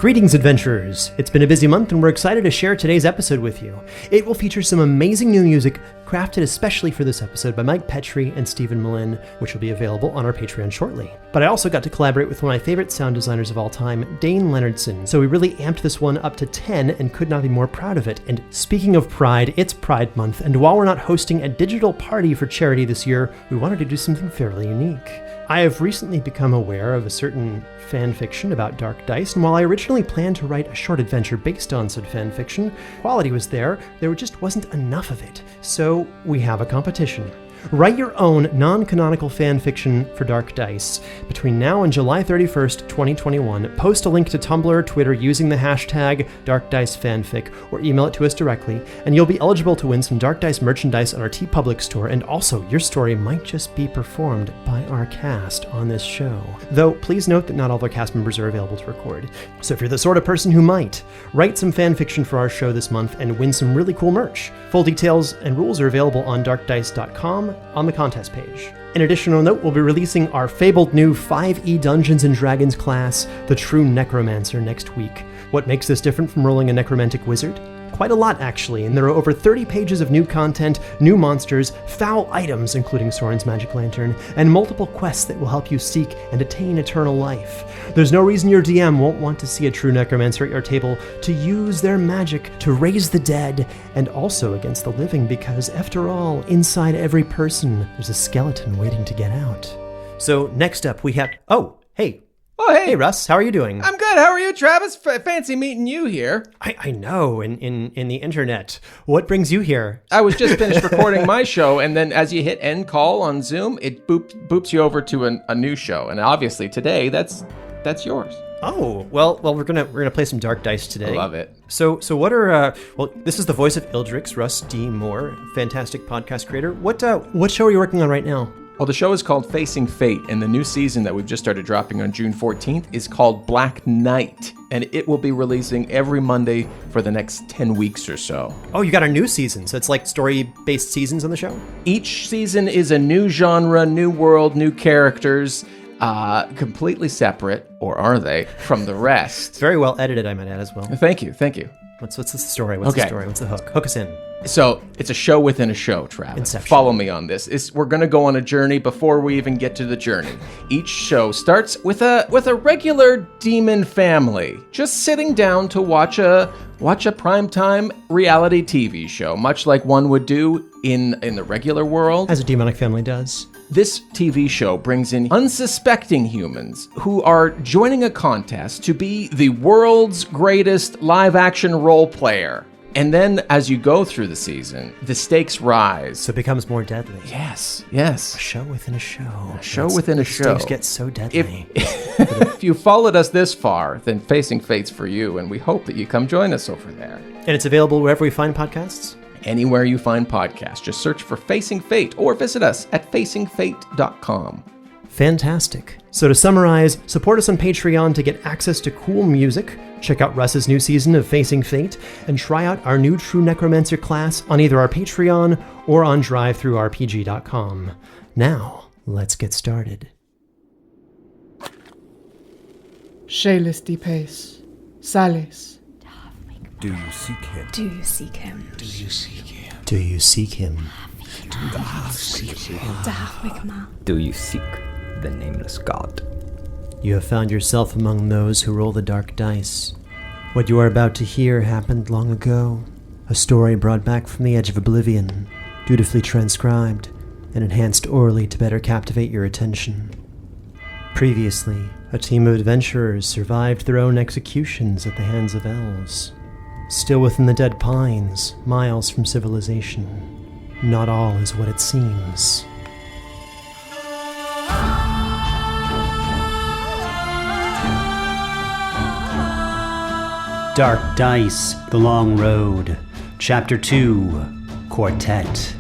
Greetings, adventurers! It's been a busy month and we're excited to share today's episode with you. It will feature some amazing new music crafted especially for this episode by Mike Petrie and Stephen Malin, which will be available on our Patreon shortly. But I also got to collaborate with one of my favorite sound designers of all time, Dayn Leonardson, so we really amped this one up to 10 and could not be more proud of it. And speaking of pride, it's Pride Month, and while we're not hosting a digital party for charity this year, we wanted to do something fairly unique. I have recently become aware of a certain fan fiction about Dark Dice, and while I originally planned to write a short adventure based on said fan fiction, quality was there just wasn't enough of it. So we have a competition. Write your own non-canonical fan fiction for Dark Dice. Between now and July 31st, 2021, post a link to Tumblr or Twitter using the hashtag DarkDiceFanfic or email it to us directly, and you'll be eligible to win some Dark Dice merchandise on our TeePublic store, and also your story might just be performed by our cast on this show. Though, please note that not all of our cast members are available to record. So if you're the sort of person who might, write some fan fiction for our show this month and win some really cool merch. Full details and rules are available on darkdice.com on the contest page. An additional note, we'll be releasing our fabled new 5e Dungeons & Dragons class, the True Necromancer, next week. What makes this different from rolling a necromantic wizard? Quite a lot, actually, and there are over 30 pages of new content, new monsters, foul items, including Soren's magic lantern, and multiple quests that will help you seek and attain eternal life. There's no reason your DM won't want to see a true necromancer at your table to use their magic to raise the dead and also against the living, because after all, inside every person, there's a skeleton waiting to get out. So next up we have... Oh, hey, Russ, how are you doing? I'm good. How are you, Travis? Fancy meeting you here. I know, in the internet. What brings you here? I was just finished recording my show, and then as you hit end call on Zoom, it boops you over to a new show. And obviously today, that's yours. Oh, well, we're gonna play some Dark Dice today. I love it. So what are this is the voice of Ildrex, Russ D. Moore, fantastic podcast creator. What show are you working on right now? Well, the show is called Facing Fate, and the new season that we've just started dropping on June 14th is called Black Knight, and it will be releasing every Monday for the next 10 weeks or so. Oh, you got a new season, so it's like story-based seasons on the show? Each season is a new genre, new world, new characters, completely separate, or are they, from the rest. It's very well edited, I might add, as well. Thank you. What's the story? What's the story? What's the hook? Hook us in. So it's a show within a show, Travis. Inception. Follow me on this. We're going to go on a journey before we even get to the journey. Each show starts with a regular demon family just sitting down to watch a primetime reality TV show, much like one would do in the regular world. As a demonic family does. This TV show brings in unsuspecting humans who are joining a contest to be the world's greatest live-action role player. And then, as you go through the season, the stakes rise. So it becomes more deadly. Yes. A show within a show. The stakes get so deadly. If you followed us this far, then Facing Fate's for you, and we hope that you come join us over there. And it's available wherever we find podcasts? Anywhere you find podcasts. Just search for Facing Fate or visit us at facingfate.com. Fantastic. So to summarize, support us on Patreon to get access to cool music, check out Russ's new season of Facing Fate, and try out our new True Necromancer class on either our Patreon or on DriveThruRPG.com. Now, let's get started. Shalis Pace, Salis. Do you seek him? Do you seek him? Do you seek him? Do you seek him? Do you seek the nameless god? You have found yourself among those who roll the dark dice. What you are about to hear happened long ago. A story brought back from the edge of oblivion, dutifully transcribed and enhanced orally to better captivate your attention. Previously, a team of adventurers survived their own executions at the hands of elves. Still within the dead pines, miles from civilization, not all is what it seems. Dark Dice, The Long Road, Chapter 2, Quartet.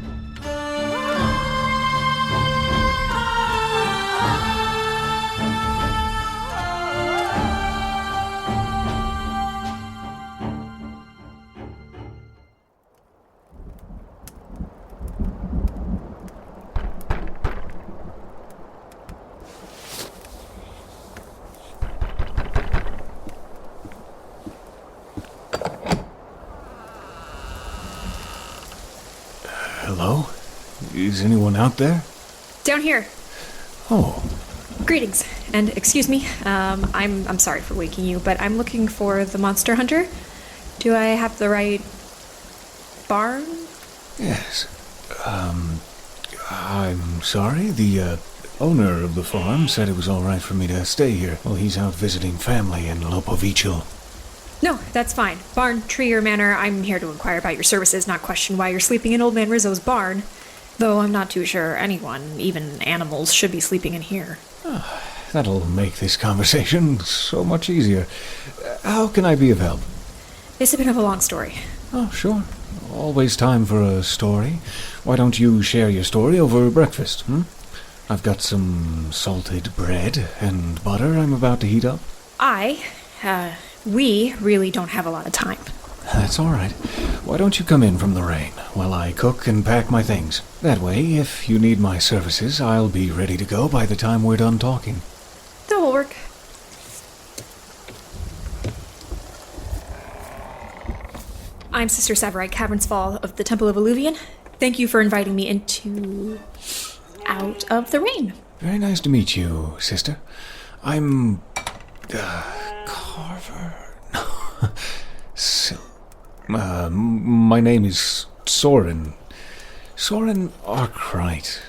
Is anyone out there? Down here. Oh. Greetings, and excuse me. I'm sorry for waking you, but I'm looking for the monster hunter. Do I have the right barn? Yes. I'm sorry. The owner of the farm said it was all right for me to stay here while he's out visiting family in Lopovichel. No, that's fine. Barn, tree, or manor, I'm here to inquire about your services, not question why you're sleeping in Old Man Rizzo's barn. Though I'm not too sure anyone, even animals, should be sleeping in here. Oh, that'll make this conversation so much easier. How can I be of help? It's a bit of a long story. Oh, sure. Always time for a story. Why don't you share your story over breakfast, I've got some salted bread and butter I'm about to heat up. We really don't have a lot of time. That's all right. Why don't you come in from the rain while I cook and pack my things? That way, if you need my services, I'll be ready to go by the time we're done talking. That will work. I'm Sister Tsavorite Cavernsfall of the Temple of Illuvian. Thank you for inviting me out of the rain. Very nice to meet you, sister. I'm... Carver... my name is Soren. Soren Arkwright,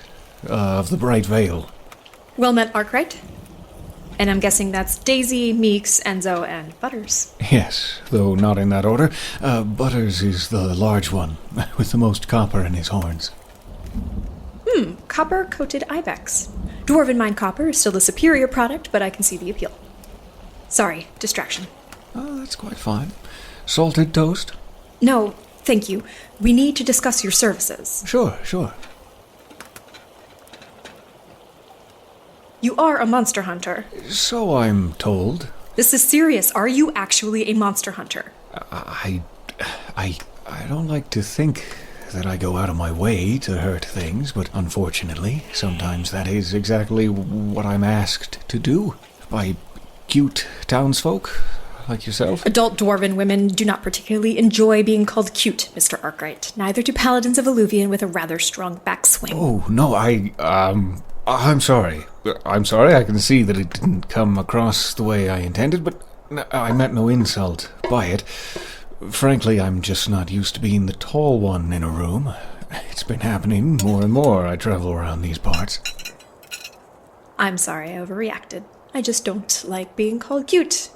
of the Bright Vale. Well met, Arkwright. And I'm guessing that's Daisy, Meeks, Enzo, and Butters. Yes, though not in that order. Butters is the large one, with the most copper in his horns. Copper-coated ibex. Dwarven mined copper is still the superior product, but I can see the appeal. Sorry, distraction. Oh, that's quite fine. Salted toast? No, thank you. We need to discuss your services. Sure. You are a monster hunter. So I'm told. This is serious. Are you actually a monster hunter? I don't like to think that I go out of my way to hurt things, but unfortunately, sometimes that is exactly what I'm asked to do by cute townsfolk like yourself. Adult dwarven women do not particularly enjoy being called cute, Mr. Arkwright. Neither do paladins of Illuvian with a rather strong backswing. Oh, no, I'm sorry. I'm sorry, I can see that it didn't come across the way I intended, but I meant no insult by it. Frankly, I'm just not used to being the tall one in a room. It's been happening more and more. I travel around these parts. I'm sorry I overreacted. I just don't like being called cute.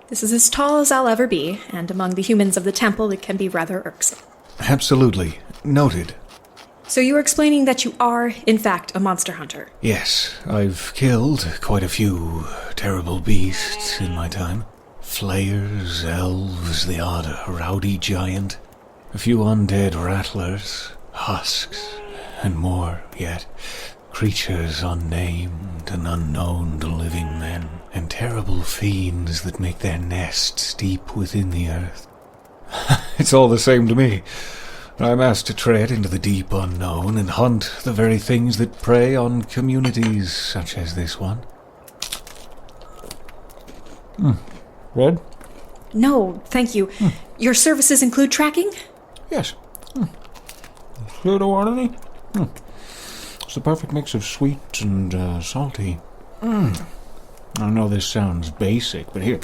This is as tall as I'll ever be, and among the humans of the temple it can be rather irksome. Absolutely. Noted. So you were explaining that you are, in fact, a monster hunter? Yes, I've killed quite a few terrible beasts in my time. Flayers, elves, the odd rowdy giant, a few undead rattlers, husks, and more yet. Creatures unnamed and unknown to living men, and terrible fiends that make their nests deep within the earth. It's all the same to me. I'm asked to tread into the deep unknown and hunt the very things that prey on communities such as this one. Red? No, thank you. Your services include tracking? Yes. Sure don't want any? It's the perfect mix of sweet and salty. I know this sounds basic, but here,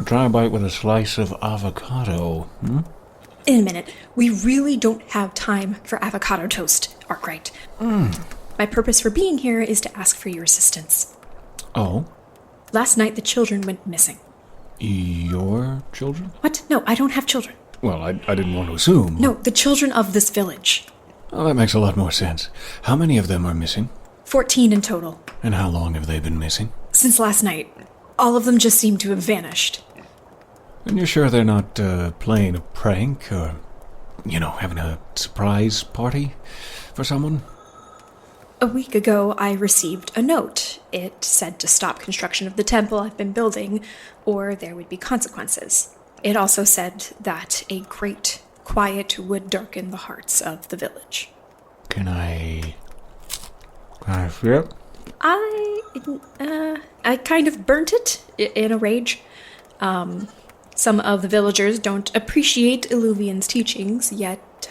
try a bite with a slice of avocado. In a minute. We really don't have time for avocado toast, Arkwright. My purpose for being here is to ask for your assistance. Oh? Last night the children went missing. Your children? What? No, I don't have children. Well, I didn't want to assume. No, the children of this village. Oh, that makes a lot more sense. How many of them are missing? 14 in total. And how long have they been missing? Since last night. All of them just seem to have vanished. And you're sure they're not playing a prank or, having a surprise party for someone? A week ago, I received a note. It said to stop construction of the temple I've been building, or there would be consequences. It also said that a great quiet would darken the hearts of the village. Can I see it? I kind of burnt it in a rage. Some of the villagers don't appreciate Illuvian's teachings, yet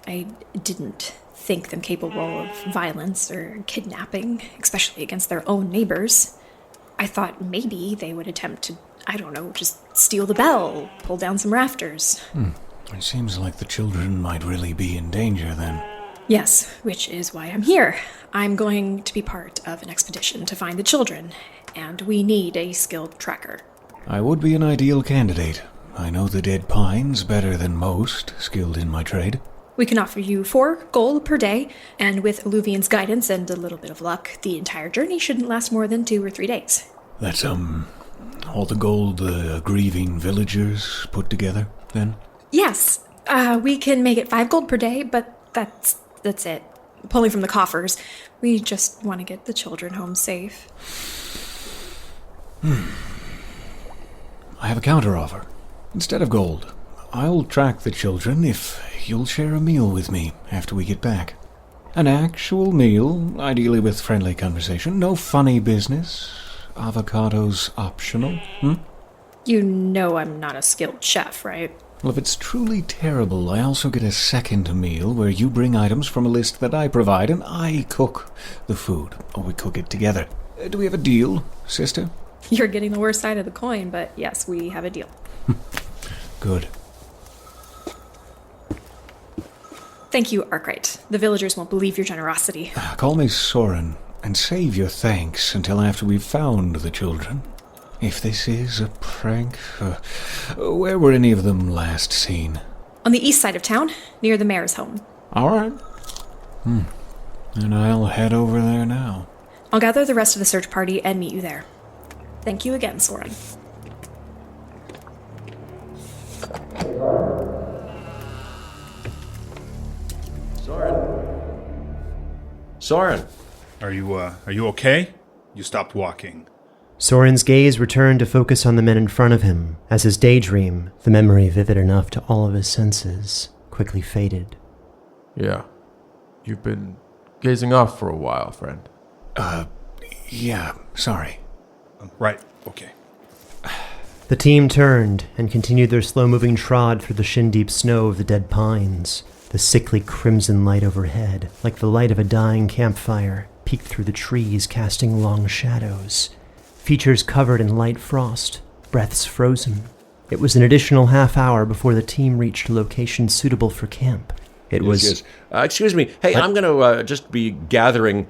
I didn't think them capable of violence or kidnapping, especially against their own neighbors. I thought maybe they would attempt to, I don't know, just steal the bell, pull down some rafters. It seems like the children might really be in danger then. Yes, which is why I'm here. I'm going to be part of an expedition to find the children, and we need a skilled tracker. I would be an ideal candidate. I know the dead pines better than most, skilled in my trade. We can offer you 4 gold per day, and with Illuvian's guidance and a little bit of luck, the entire journey shouldn't last more than 2 or 3 days. That's, all the gold the grieving villagers put together, then? Yes, we can make it 5 gold per day, but that's it. Pulling from the coffers. We just want to get the children home safe. I have a counteroffer. Instead of gold, I'll track the children if you'll share a meal with me after we get back. An actual meal, ideally with friendly conversation. No funny business. Avocados optional. You know I'm not a skilled chef, right? Well, if it's truly terrible, I also get a second meal where you bring items from a list that I provide and I cook the food. Or we cook it together. Do we have a deal, sister? You're getting the worst side of the coin, but yes, we have a deal. Good. Thank you, Arkwright. The villagers won't believe your generosity. Call me Soren, and save your thanks until after we've found the children. If this is a prank, where were any of them last seen? On the east side of town, near the mayor's home. All right. And I'll head over there now. I'll gather the rest of the search party and meet you there. Thank you again, Soren. Soren! Are you okay? You stopped walking. Soren's gaze returned to focus on the men in front of him, as his daydream, the memory vivid enough to all of his senses, quickly faded. Yeah. You've been gazing off for a while, friend. Yeah, sorry. Right, okay. The team turned and continued their slow-moving trod through the shin-deep snow of the dead pines. The sickly crimson light overhead, like the light of a dying campfire, peeked through the trees, casting long shadows. Features covered in light frost, breaths frozen. It was an additional half hour before the team reached a location suitable for camp. It was... Yes. Excuse me. Hey, I'm going to just be gathering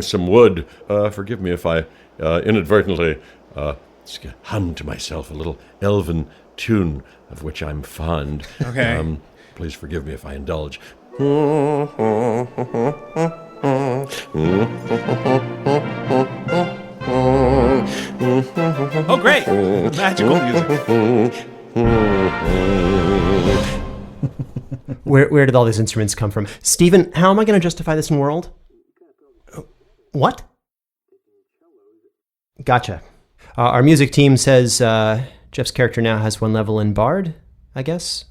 some wood. Forgive me if I inadvertently hum to myself a little elven tune of which I'm fond. Okay. Please forgive me if I indulge. Oh, great! Magical music. Where did all these instruments come from? Stephen, how am I going to justify this in world? What? Gotcha. Our music team says Jeff's character now has 1 level in Bard, I guess?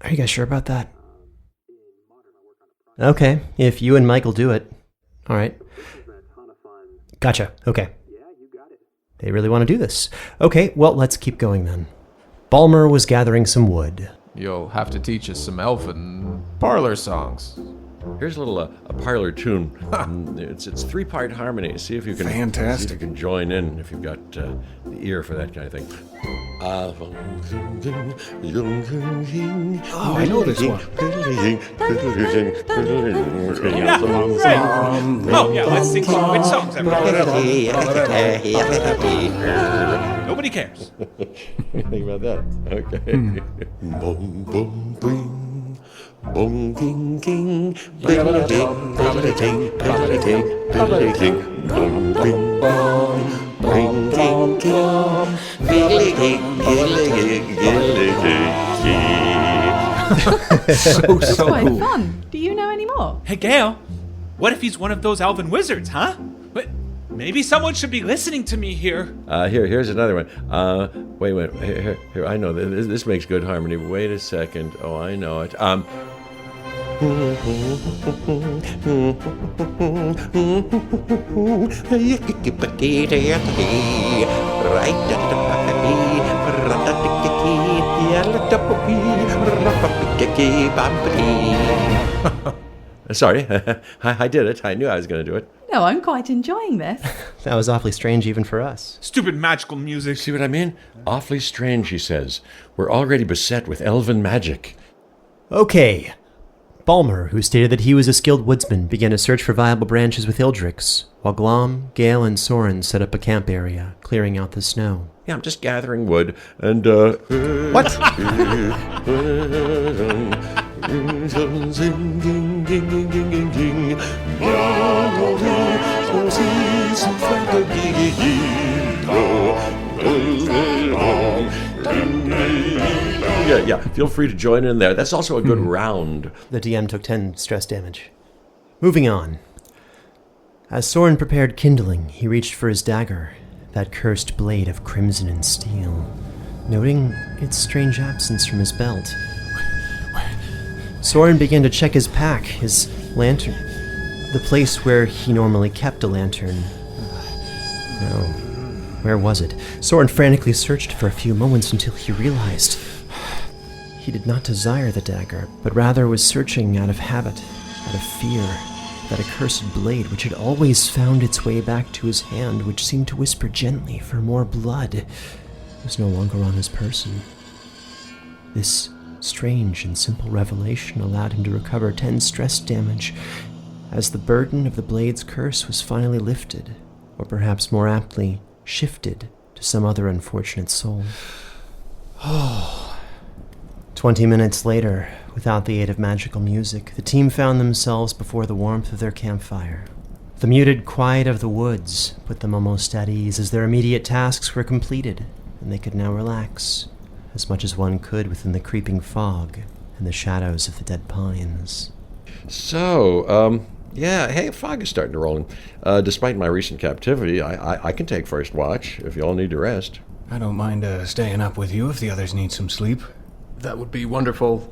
Are you guys sure about that? Okay, if you and Michael do it. All right. Gotcha, okay. They really want to do this. Okay, well, let's keep going then. Balmur was gathering some wood. You'll have to teach us some elfin parlor songs. Here's a little a parlor tune. It's 3-part harmony. See if you can. Fantastic. See if you can join in if you've got the ear for that kind of thing. Oh, I know this one. Yeah, let's sing which songs, everybody. Nobody cares. Think about that. Okay. Boom, boom, boom. Boom, king, king. Biddly ding, biddly ding, biddly ding, biddly ding. Boom, bing, bong. Boom, king, king. Biddly ding, biddly ding, biddly ding. So quite fun. Do you know any more? Hey, Gaelle, what if he's one of those elven wizards, huh? But maybe someone should be listening to me here. Here's another one. Wait. Here. I know this makes good harmony. Wait a second. Oh, I know it. Sorry, I did it. I knew I was going to do it. No, I'm quite enjoying this. That was awfully strange even for us. Stupid magical music. See what I mean? Awfully strange, he says. We're already beset with elven magic. Okay. Balmur, who stated that he was a skilled woodsman, began to search for viable branches with Ildrex, while Glom, Gaelle, and Soren set up a camp area, clearing out the snow. Yeah, I'm just gathering wood, and, What? Yeah, feel free to join in there. That's also a good round. The DM took 10 stress damage. Moving on. As Soren prepared kindling, he reached for his dagger, that cursed blade of crimson and steel, noting its strange absence from his belt. Soren began to check his pack, his lantern, the place where he normally kept a lantern. No, where was it? Soren frantically searched for a few moments until he realized he did not desire the dagger, but rather was searching out of habit, out of fear. That accursed blade which had always found its way back to his hand, which seemed to whisper gently for more blood, was no longer on his person. This strange and simple revelation allowed him to recover 10 stress damage, as the burden of the blade's curse was finally lifted, or perhaps more aptly, shifted to some other unfortunate soul. 20 minutes later, without the aid of magical music, the team found themselves before the warmth of their campfire. The muted quiet of the woods put them almost at ease as their immediate tasks were completed, and they could now relax, as much as one could within the creeping fog and the shadows of the dead pines. So, hey, fog is starting to roll in. Despite my recent captivity, I can take first watch if you all need to rest. I don't mind staying up with you if the others need some sleep. That would be wonderful.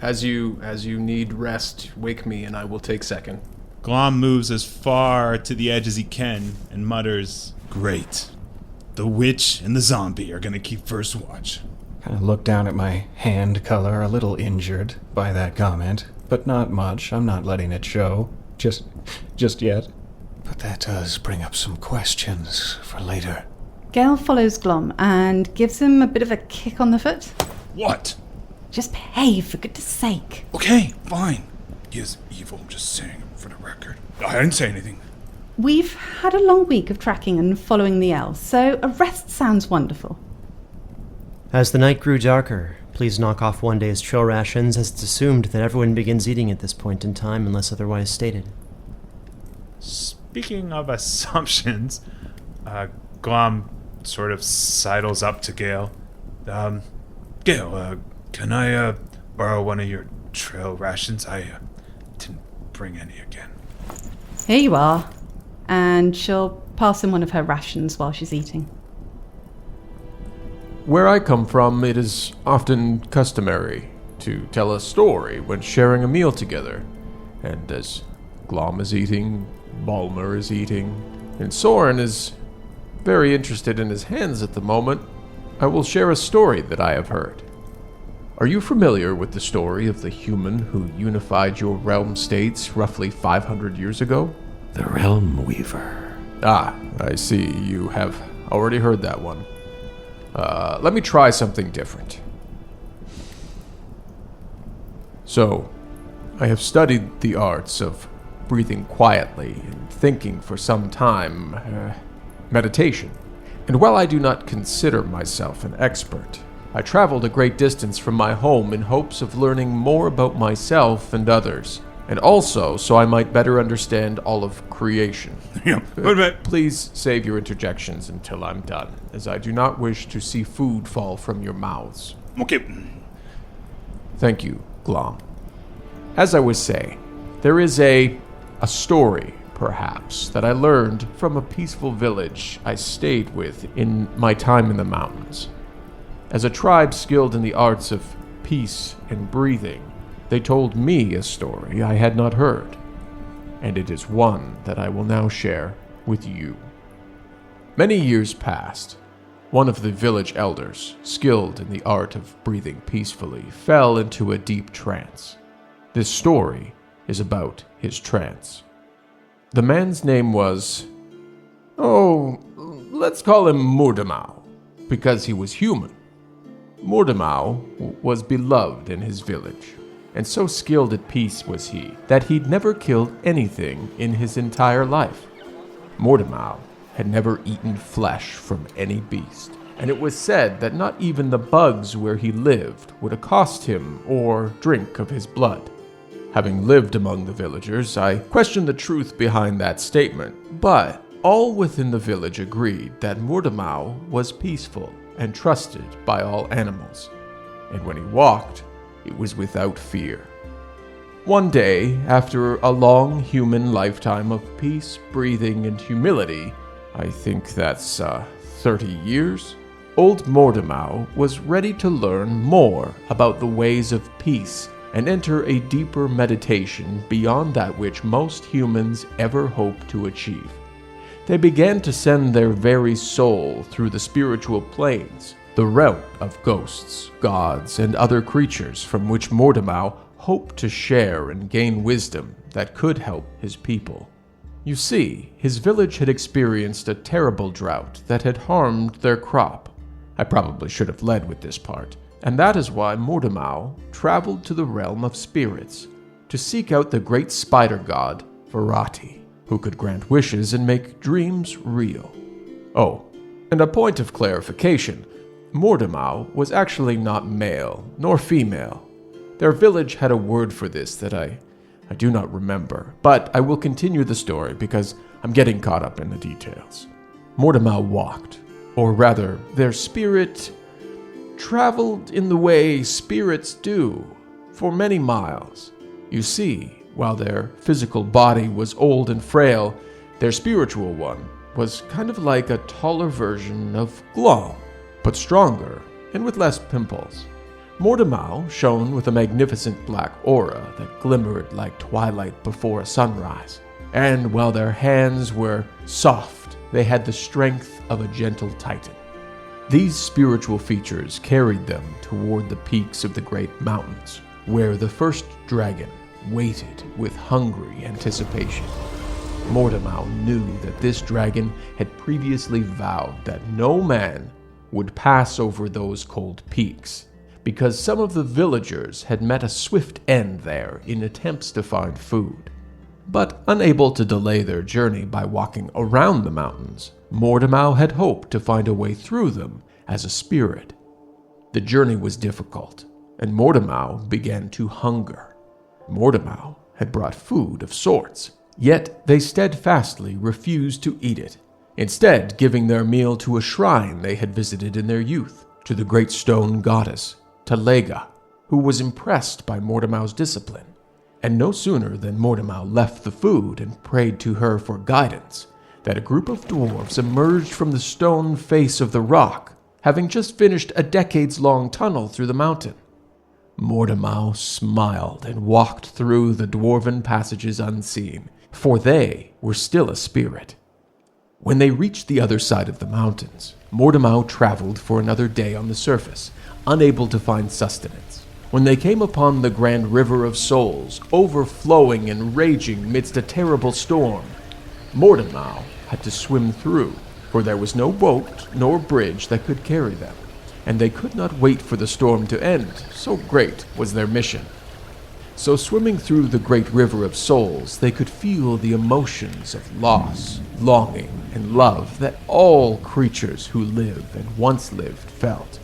As you need rest, wake me and I will take second. Glom moves as far to the edge as he can and mutters, "Great. The witch and the zombie are going to keep first watch." Kind of look down at my hand color, a little injured by that comment, but not much. I'm not letting it show. Just yet. But that does bring up some questions for later. Gaelle follows Glom and gives him a bit of a kick on the foot. What? Just behave, for goodness sake. Okay, fine. He is evil, I'm just saying for the record. I didn't say anything. We've had a long week of tracking and following the elves, so a rest sounds wonderful. As the night grew darker, please knock off one day's trail rations, as it's assumed that everyone begins eating at this point in time unless otherwise stated. Speaking of assumptions, Glom sort of sidles up to Gaelle. Gaelle, can I borrow one of your trail rations? I didn't bring any again. Here you are. And she'll pass him one of her rations while she's eating. Where I come from, it is often customary to tell a story when sharing a meal together. And as Glom is eating, Balmur is eating, and Soren is very interested in his hens at the moment, I will share a story that I have heard. Are you familiar with the story of the human who unified your realm states roughly 500 years ago? The Realm Weaver. Ah, I see. You have already heard that one. Let me try something different. So, I have studied the arts of breathing quietly and thinking for some time, meditation. And while I do not consider myself an expert, I traveled a great distance from my home in hopes of learning more about myself and others, and also so I might better understand all of creation. Please save your interjections until I'm done, as I do not wish to see food fall from your mouths. Okay. Thank you, Glom. As I was saying, there is a story, perhaps, that I learned from a peaceful village I stayed with in my time in the mountains. As a tribe skilled in the arts of peace and breathing, they told me a story I had not heard, and it is one that I will now share with you. Many years passed, One of the village elders, skilled in the art of breathing peacefully, fell into a deep trance. This story is about his trance. The man's name was... let's call him Mordemau, because he was human. Mordemau was beloved in his village, and so skilled at peace was he that he'd never killed anything in his entire life. Mordemau had never eaten flesh from any beast, and it was said that not even the bugs where he lived would accost him or drink of his blood. Having lived among the villagers, I questioned the truth behind that statement, but all within the village agreed that Mordemau was peaceful and trusted by all animals, and when he walked, it was without fear. One day, after a long human lifetime of peace, breathing, and humility, I think that's 30 years, old Mordemau was ready to learn more about the ways of peace and enter a deeper meditation beyond that which most humans ever hope to achieve. They began to send their very soul through the spiritual planes, the realm of ghosts, gods, and other creatures from which Mordemau hoped to share and gain wisdom that could help his people. You see, his village had experienced a terrible drought that had harmed their crop. I probably should have led with this part, and that is why Mordemau traveled to the realm of spirits to seek out the great spider god, Virati, who could grant wishes and make dreams real. Oh, and a point of clarification, Mordemau was actually not male nor female. Their village had a word for this that I do not remember, but I will continue the story because I'm getting caught up in the details. Mordemau walked, or rather, their spirit traveled in the way spirits do, for many miles. You see, while their physical body was old and frail, their spiritual one was kind of like a taller version of Glom, but stronger and with less pimples. Mordemau shone with a magnificent black aura that glimmered like twilight before a sunrise, and while their hands were soft, they had the strength of a gentle titan. These spiritual features carried them toward the peaks of the great mountains, where the first dragon waited with hungry anticipation. Mordemau knew that this dragon had previously vowed that no man would pass over those cold peaks, because some of the villagers had met a swift end there in attempts to find food. But unable to delay their journey by walking around the mountains, Mordemau had hoped to find a way through them as a spirit. The journey was difficult, and Mordemau began to hunger. Mordemau had brought food of sorts, yet they steadfastly refused to eat it, instead giving their meal to a shrine they had visited in their youth, to the great stone goddess, Talega, who was impressed by Mordemau's discipline. And no sooner than Mordemau left the food and prayed to her for guidance, that a group of dwarves emerged from the stone face of the rock, having just finished a decades-long tunnel through the mountain. Mordemau smiled and walked through the dwarven passages unseen, for they were still a spirit. When they reached the other side of the mountains, Mordemau traveled for another day on the surface, unable to find sustenance. When they came upon the grand river of souls, overflowing and raging midst a terrible storm, Mordemau had to swim through, for there was no boat nor bridge that could carry them, and they could not wait for the storm to end, so great was their mission. So swimming through the great river of souls, they could feel the emotions of loss, longing, and love that all creatures who live and once lived felt.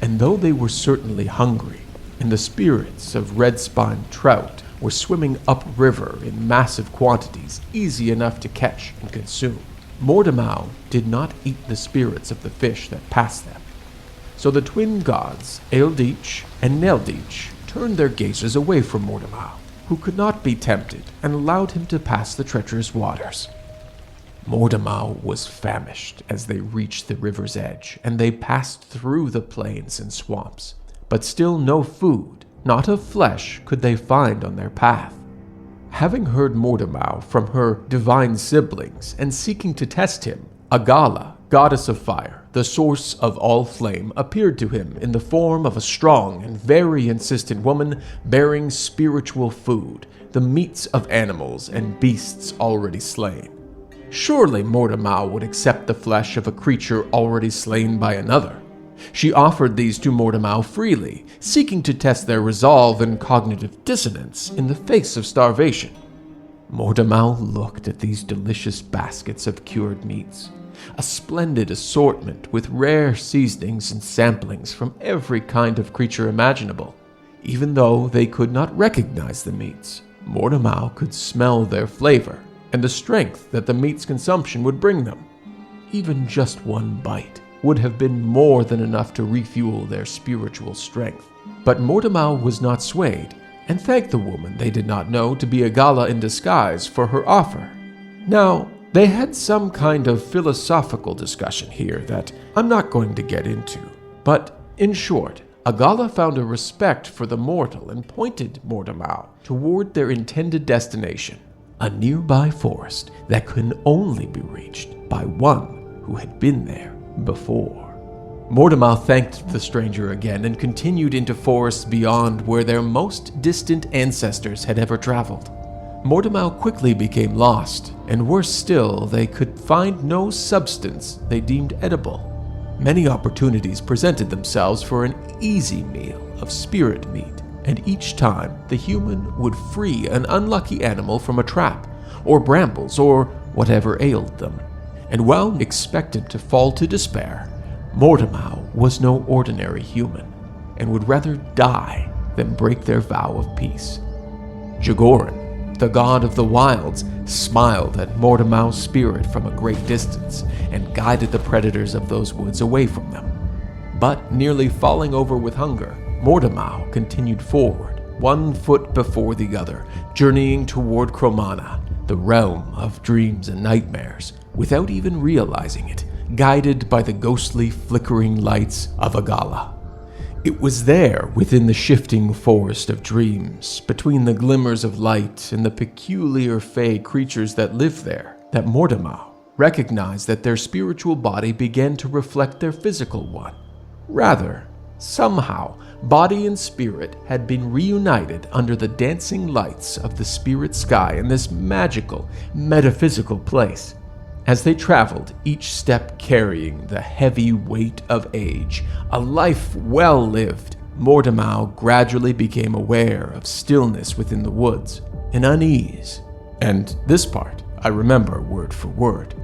And though they were certainly hungry, and the spirits of red-spined trout were swimming upriver in massive quantities, easy enough to catch and consume, Mordemau did not eat the spirits of the fish that passed them. So the twin gods, Ildrex and Neldrex, turned their gazes away from Mordemau, who could not be tempted, and allowed him to pass the treacherous waters. Mordemau was famished as they reached the river's edge, and they passed through the plains and swamps, but still no food, not of flesh, could they find on their path. Having heard Mordemau from her divine siblings, and seeking to test him, Gaelle, goddess of fire, the source of all flame, appeared to him in the form of a strong and very insistent woman bearing spiritual food, the meats of animals and beasts already slain. Surely Mortemau would accept the flesh of a creature already slain by another. She offered these to Mortemau freely, seeking to test their resolve and cognitive dissonance in the face of starvation. Mortemau looked at these delicious baskets of cured meats, a splendid assortment with rare seasonings and samplings from every kind of creature imaginable. Even though they could not recognize the meats, Mortemau could smell their flavor and the strength that the meat's consumption would bring them. Even just one bite would have been more than enough to refuel their spiritual strength. But Mortemau was not swayed, and thanked the woman they did not know to be a Gaelle in disguise for her offer. Now, they had some kind of philosophical discussion here that I'm not going to get into, but in short, a Gaelle found a respect for the mortal and pointed Mortemau toward their intended destination, a nearby forest that can only be reached by one who had been there before. Mortemau thanked the stranger again and continued into forests beyond where their most distant ancestors had ever traveled. Mortemau quickly became lost, and worse still, they could find no substance they deemed edible. Many opportunities presented themselves for an easy meal of spirit meat, and each time the human would free an unlucky animal from a trap, or brambles, or whatever ailed them. And while expected to fall to despair, Mortemau was no ordinary human, and would rather die than break their vow of peace. Jagoran, the god of the wilds, smiled at Mortemau's spirit from a great distance, and guided the predators of those woods away from them. But nearly falling over with hunger, Mortemau continued forward, 1 foot before the other, journeying toward Cromana, the realm of dreams and nightmares, without even realizing it, guided by the ghostly flickering lights of a Gaelle. It was there, within the shifting forest of dreams, between the glimmers of light and the peculiar fey creatures that lived there, that Mortemau recognized that their spiritual body began to reflect their physical one. Rather, somehow, body and spirit had been reunited under the dancing lights of the spirit sky in this magical, metaphysical place. As they traveled, each step carrying the heavy weight of age, a life well lived, Mortemau gradually became aware of stillness within the woods, an unease. And this part I remember word for word.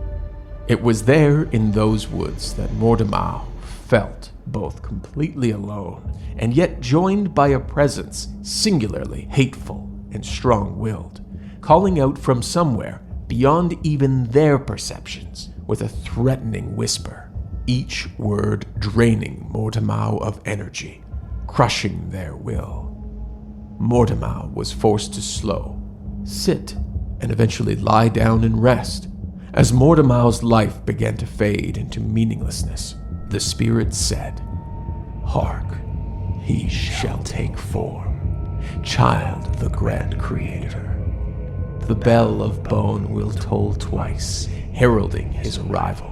It was there in those woods that Mortemau felt both completely alone and yet joined by a presence singularly hateful and strong-willed, calling out from somewhere beyond even their perceptions with a threatening whisper, each word draining Mortemau of energy, crushing their will. Mortemau was forced to slow, sit, and eventually lie down and rest. As Mortemau's life began to fade into meaninglessness, the spirit said, "Hark, he shall take form, child of the grand creator. The bell of bone will toll twice, heralding his arrival.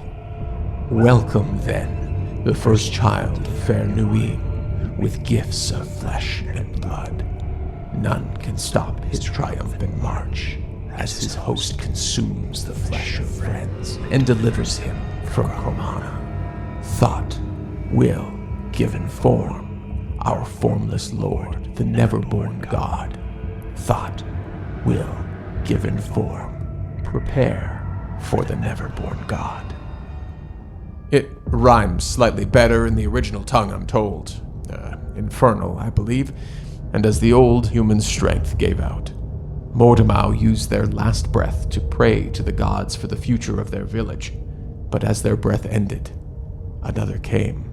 Welcome, then, the first child of fair Ewing, with gifts of flesh and blood. None can stop his triumphant march, as his host consumes the flesh of friends and delivers him from Cromana. Thought, will, given form, our formless lord, the never-born god. Thought, will, given form, prepare for the never-born god." It rhymes slightly better in the original tongue, I'm told. Infernal, I believe, and as the old human strength gave out, Mortemau used their last breath to pray to the gods for the future of their village. But as their breath ended, another came,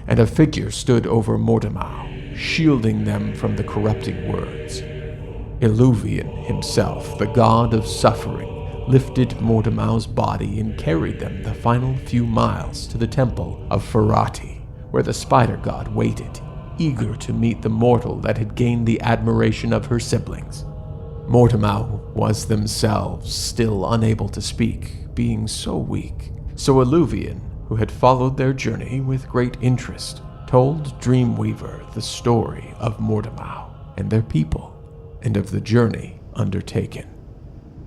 and a figure stood over Mortemau, shielding them from the corrupting words. Eluvian himself, the god of suffering, lifted Mortemau's body and carried them the final few miles to the temple of Ferrati, where the spider god waited, eager to meet the mortal that had gained the admiration of her siblings. Mortemau was themselves still unable to speak, being so weak, so Eluvian who had followed their journey with great interest, told Dreamweaver the story of Mortemau and their people, and of the journey undertaken.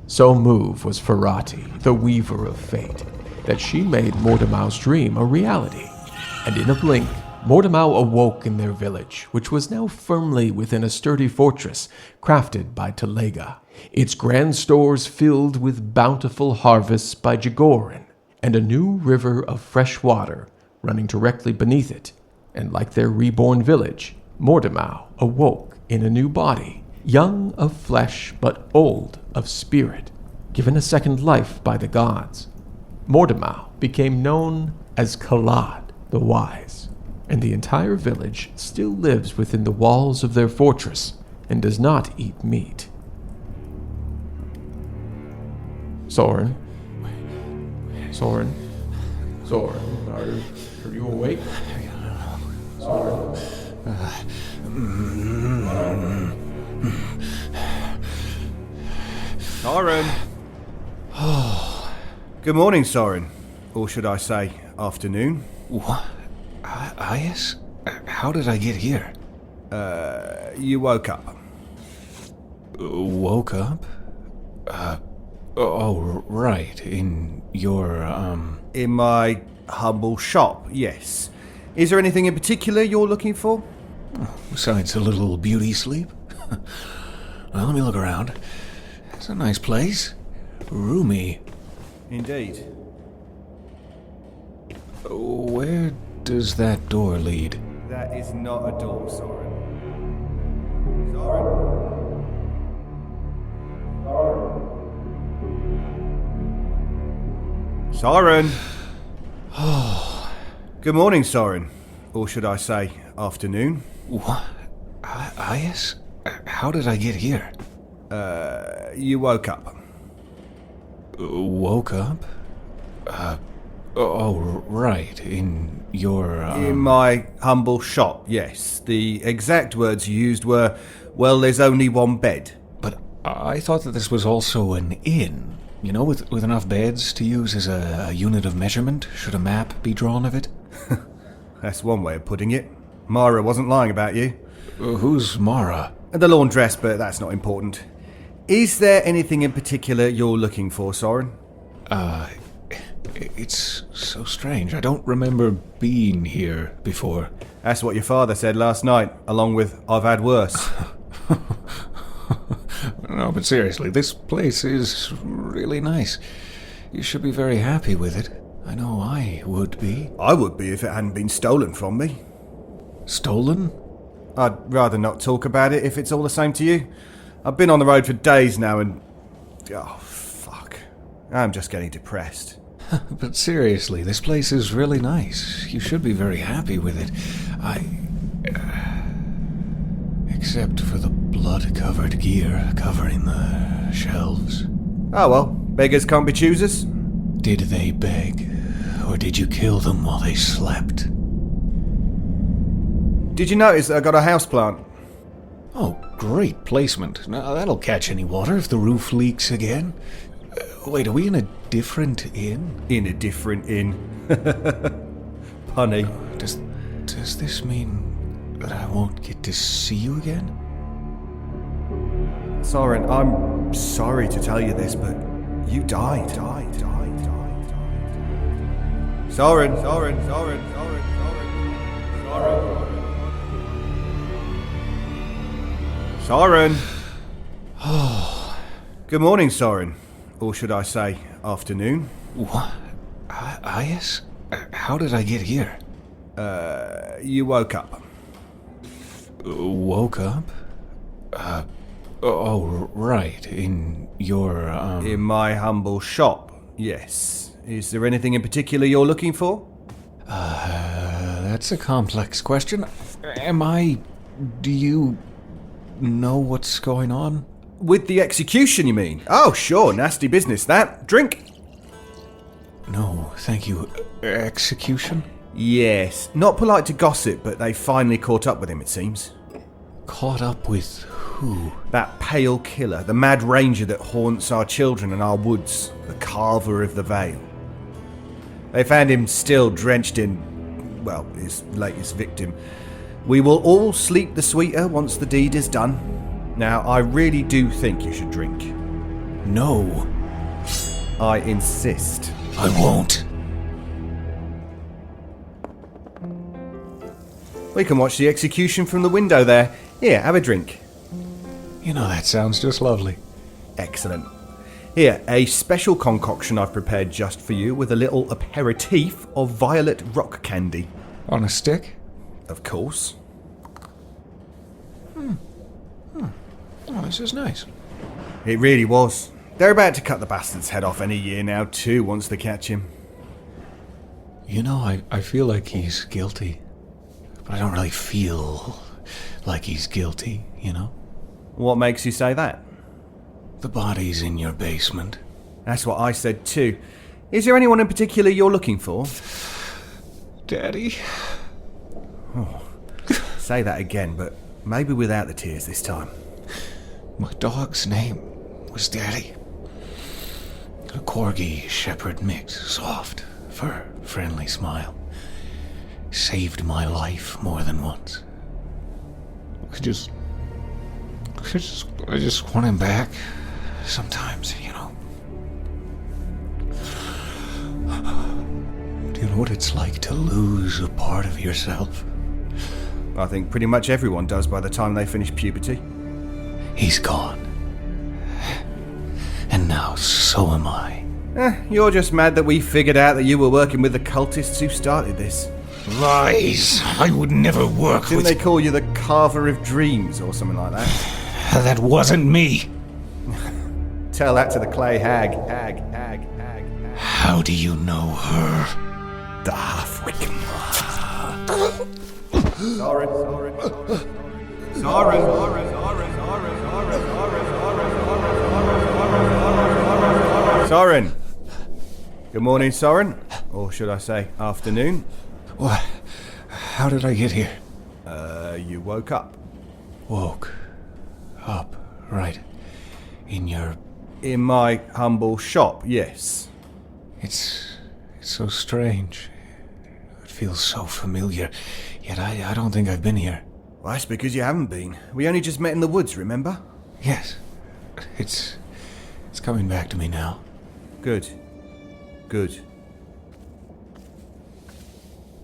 So moved was Ferrati, the Weaver of Fate, that she made Mortemau's dream a reality, and in a blink, Mortemau awoke in their village, which was now firmly within a sturdy fortress crafted by Telega, its grand stores filled with bountiful harvests by Jagorin, and a new river of fresh water running directly beneath it. And like their reborn village, Mortemau awoke in a new body, young of flesh but old of spirit, given a second life by the gods. Mortemau became known as Kalad the Wise, and the entire village still lives within the walls of their fortress and does not eat meat. Soren, are you awake? Soren. Soren. Oh, good morning, Soren. Or should I say, afternoon? What? Eyþór? How did I get here? You woke up. Woke up? Oh, right. In your, In my humble shop, yes. Is there anything in particular you're looking for? Besides a little beauty sleep? Well, let me look around. It's a nice place. Roomy. Indeed. Where does that door lead? That is not a door, Soren. Soren! Oh. Good morning, Soren. Or should I say, afternoon? What? Eyþór? How did I get here? You woke up. Woke up? Oh, right. In your, In my humble shop, yes. The exact words you used were, well, there's only one bed. But I thought that this was also an inn. You know, with enough beds to use as a unit of measurement, should a map be drawn of it? That's one way of putting it. Mara wasn't lying about you. Who's Mara? The laundress, but that's not important. Is there anything in particular you're looking for, Soren? It's so strange. I don't remember being here before. That's what your father said last night, along with, I've had worse. No, but seriously, this place is really nice. You should be very happy with it. I know I would be. I would be if it hadn't been stolen from me. Stolen? I'd rather not talk about it if it's all the same to you. I've been on the road for days now and... oh, fuck. I'm just getting depressed. But seriously, this place is really nice. You should be very happy with it. Except for the blood-covered gear covering the shelves. Oh well, beggars can't be choosers. Did they beg? Or did you kill them while they slept? Did you notice that I got a houseplant? Oh, great placement. Now, that'll catch any water if the roof leaks again. Wait, are we in a different inn? In a different inn. Punny. Does this mean that I won't get to see you again? Soren, I'm sorry to tell you this, but you died. Soren. Oh. Good morning, Soren. Or should I say, afternoon? What? Eyþór? How did I get here? You woke up. Woke up? Oh, right. In your, In my humble shop, yes. Is there anything in particular you're looking for? That's a complex question. Do you know what's going on? With the execution, you mean? Oh, sure, nasty business, that. Drink. No, thank you. Execution? Yes. Not polite to gossip, but they finally caught up with him, it seems. Caught up with who? That pale killer, the mad ranger that haunts our children and our woods, the carver of the veil. They found him still drenched in, well, his latest victim. We will all sleep the sweeter once the deed is done. Now, I really do think you should drink. No. I insist. I won't. We can watch the execution from the window there. Here, have a drink. You know, that sounds just lovely. Excellent. Here, a special concoction I've prepared just for you with a little aperitif of violet rock candy. On a stick? Of course. Oh, this is nice. It really was. They're about to cut the bastard's head off any year now, too, once they catch him. You know, I feel like he's guilty. But I don't really feel like he's guilty, you know? What makes you say that? The body's in your basement. That's what I said too. Is there anyone in particular you're looking for? Daddy? Oh, say that again, but maybe without the tears this time. My dog's name was Daddy. A corgi shepherd mix, soft, fur, friendly smile. Saved my life more than once. I just want him back. Sometimes, you know. Do you know what it's like to lose a part of yourself? I think pretty much everyone does by the time they finish puberty. He's gone. And now so am I. You're just mad that we figured out that you were working with the cultists who started this. Lies! I would never work Didn't with... they call you the Carver of Dreams or something like that? That wasn't me. Tell that to the clay hag. How do you know her? The half-wit. Soren. Good morning, Soren. Or should I say, afternoon. What? How did I get here? You woke up. Woke up, right. In my humble shop, yes. It's so strange. It feels so familiar, yet I don't think I've been here. Well, that's because you haven't been. We only just met in the woods, remember? Yes. It's coming back to me now. Good.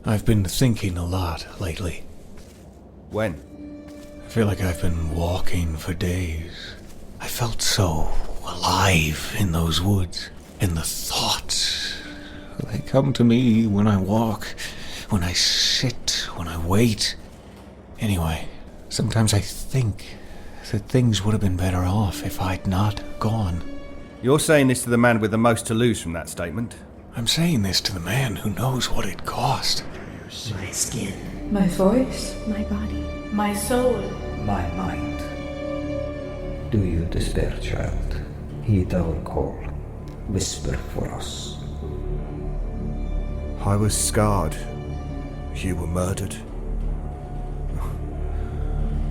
I've been thinking a lot lately. When? I feel like I've been walking for days. I felt so alive in those woods. And the thoughts, they come to me when I walk, when I sit, when I wait. Anyway, sometimes I think that things would have been better off if I'd not gone. You're saying this to the man with the most to lose from that statement? I'm saying this to the man who knows what it cost. My skin. My voice. My body. My soul. My mind. Do you despair, child? Heed our call. Whisper for us. I was scarred. You were murdered.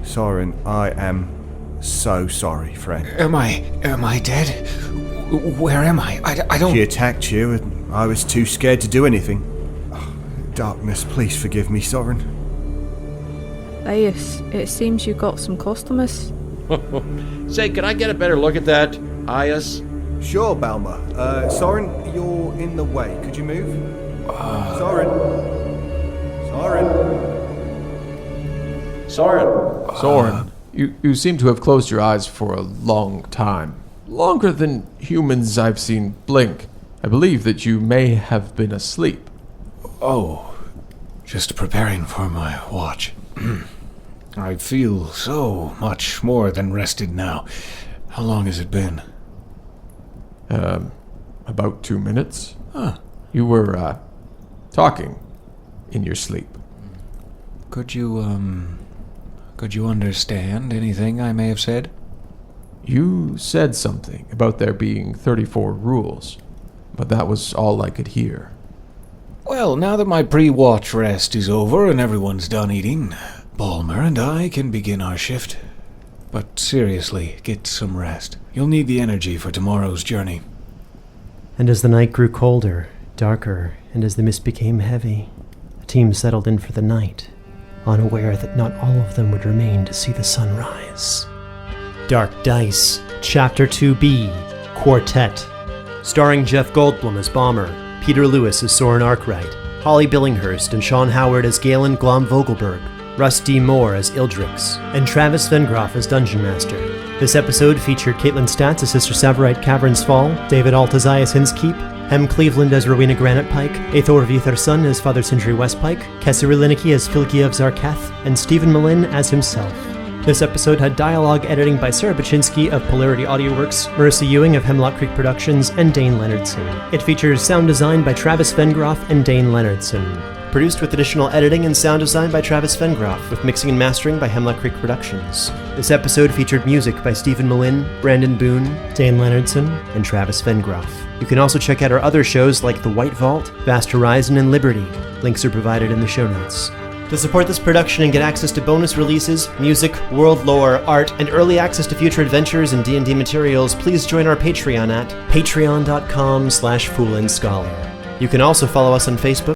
Soren, I am so sorry, friend. Am I dead? Where am I? I don't... She attacked you and I was too scared to do anything. Darkness, please forgive me, Soren. Iaus, it seems you got some customers. Say, could I get a better look at that, Iaus? Sure, Balmur. Soren, you're in the way. Could you move? Soren. Soren, you seem to have closed your eyes for a long time. Longer than humans I've seen blink. I believe that you may have been asleep. Oh, just preparing for my watch. I feel so much more than rested now. How long has it been? About 2 minutes. Huh. You were, talking in your sleep. Could you understand anything I may have said? You said something about there being 34 rules, but that was all I could hear. Well, now that my pre-watch rest is over and everyone's done eating, Balmur and I can begin our shift. But seriously, get some rest. You'll need the energy for tomorrow's journey. And as the night grew colder, darker, and as the mist became heavy, the team settled in for the night, unaware that not all of them would remain to see the sun rise. Dark Dice, Chapter 2B, Quartet. Starring Jeff Goldblum as Balmur, Peter Lewis as Soren Arkwright, Holly Billinghurst and Sean Howard as Gaelle and Glom Vogelberg, Russ D. Moore as Ildrex, and Travis Vengroff as Dungeon Master. This episode featured Kaitlin Statz as Sister Tsavorite Cavernsfall, David Ault as Iaus Innskeep, Hem Cleveland as Rowena Granitepike, Eyþór Viðarsson as Father Sindri Westpike, Kesseri Linicki as Fylgi of Zarketh, and Stephen Malin as himself. This episode had dialogue editing by Sarah Buchynski of Polarity AudioWorks, Marisa Ewing of Hemlock Creek Productions, and Dayn Leonardson. It features sound design by Travis Vengroff and Dayn Leonardson. Produced with additional editing and sound design by Travis Vengroff, with mixing and mastering by Hemlock Creek Productions. This episode featured music by Stephen Malin, Brandon Boone, Dayn Leonardson, and Travis Vengroff. You can also check out our other shows like The White Vault, Vast Horizon, and Liberty. Links are provided in the show notes. To support this production and get access to bonus releases, music, world lore, art, and early access to future adventures and D&D materials, please join our Patreon at patreon.com/foolandscholar. You can also follow us on Facebook,